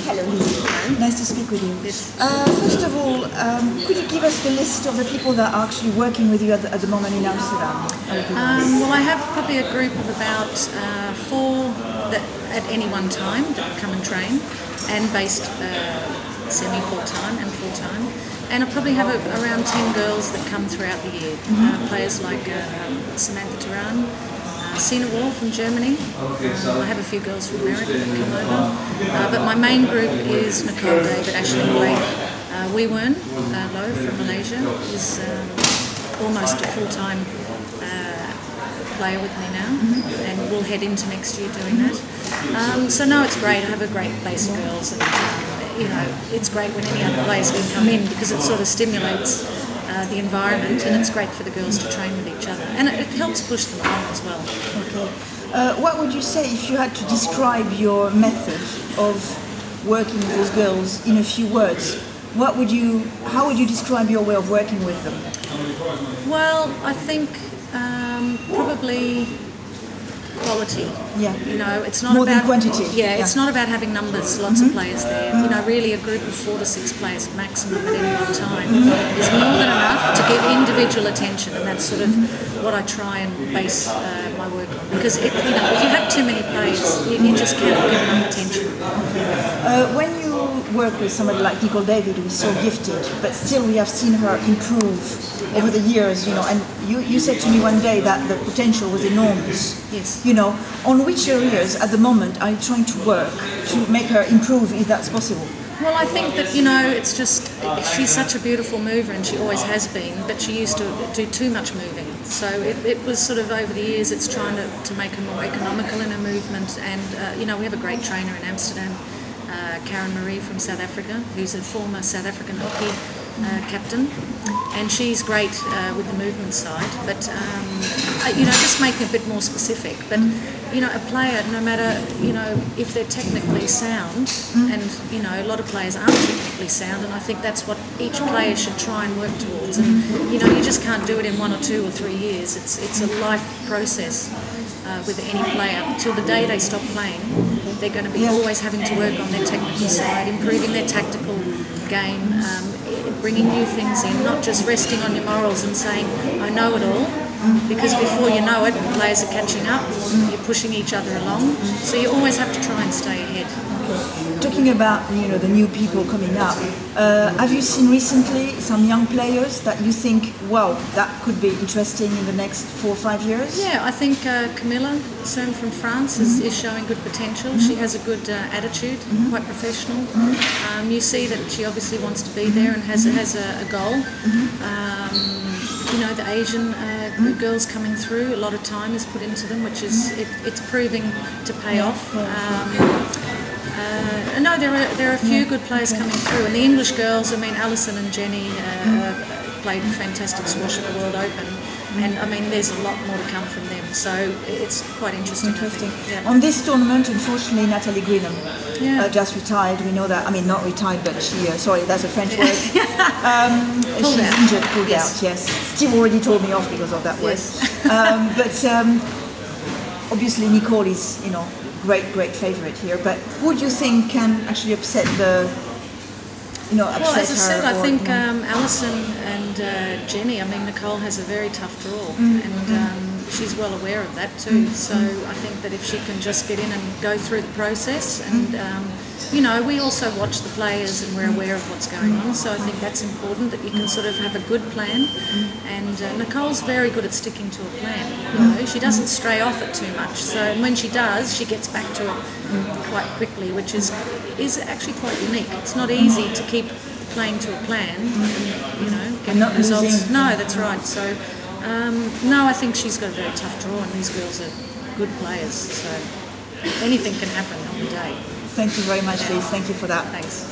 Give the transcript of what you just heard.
Hello, Lizzie. Nice to speak with you. Yes. First of all, could you give us the list of the people that are actually working with you at the moment in Amsterdam? Well, I have probably a group of about 4 that at any one time that come and train, and based semi-full-time and full-time. And I probably have around 10 girls that come throughout the year. Players like Samantha Turan, Sina Wall from Germany. I have a few girls from America that come over. But my main group is Nicole David, Ashley Blake, Wee Wern Low from Malaysia is almost a full-time player with me now, and we'll head into next year doing that. So no, it's great. I have a great base of girls, and you know, it's great when any other players can come in because it sort of stimulates the environment, and it's great for the girls to train with each other, and it helps push them along as well. Okay. What would you say if you had to describe your method of working with those girls in a few words? How would you describe your way of working with them? Well, I think probably quality. Yeah. You know, it's not more about than quantity. Yeah, it's not about having numbers, lots of players there. You know, really a group of 4 to 6 players maximum at any one time is more than enough to give individual attention, and that's sort of what I try and base my work on. Because if you have too many players, you just can't give enough attention. When you work with somebody like Nicole David, who is so gifted, but still we have seen her improve over the years, you know, and you said to me one day that the potential was enormous. Yes. You know, on which areas at the moment are you trying to work to make her improve, if that's possible? Well, I think that, you know, it's just, she's such a beautiful mover, and she always has been, but she used to do too much moving. So it was sort of over the years, it's trying to make her more economical in her movement. And, you know, we have a great trainer in Amsterdam, Karen Marie from South Africa, who's a former South African hockey captain, and she's great with the movement side, but you know, just making a bit more specific. But you know, a player, no matter, you know, if they're technically sound, and you know, a lot of players aren't technically sound, and I think that's what each player should try and work towards. And you know, you just can't do it in 1 or 2 or 3 years. It's a life process with any player. Till the day they stop playing, they're going to be always having to work on their technical side, improving their tactical game, bringing new things in, not just resting on your morals and saying, I know it all, because before you know it, players are catching up, you're pushing each other along, so you always have to try and stay ahead. Talking about, you know, the new people coming up, have you seen recently some young players that you think, wow, that could be interesting in the next 4 or 5 years? Yeah, I think Camilla Serm from France is showing good potential. She has a good attitude, quite professional. You see that she obviously wants to be there and has a goal. You know, the Asian girls coming through, a lot of time is put into them, which is it's proving to pay off. No, there are a few good players coming through, and the English girls, I mean, Alison and Jenny played fantastic squash at the World Open, and I mean, there's a lot more to come from them, so it's quite interesting. Yeah. On this tournament, unfortunately, Natalie Greenham just retired. We know that. I mean, not retired, but she, sorry, that's a French word. She's injured, pulled out, yes. Steve already told me off because of that word. But obviously, Nicole is, you know, great favourite here, but who do you think can actually upset the, you know, upset her? Well, as I said, I think Alison and Jenny, I mean, Nicole has a very tough draw, and she's well aware of that too, so I think that if she can just get in and go through the process, and you know, we also watch the players and we're aware of what's going on, so I think that's important, that you can sort of have a good plan, and Nicole's very good at sticking to a plan. You know, she doesn't stray off it too much, so and when she does, she gets back to it quite quickly, which is actually quite unique. It's not easy to keep playing to a plan and, you know, get results. Losing. No, that's right. So no, I think she's got a very tough draw, and these girls are good players, so anything can happen on the day. Thank you very much, Liz. Thank you for that. Thanks.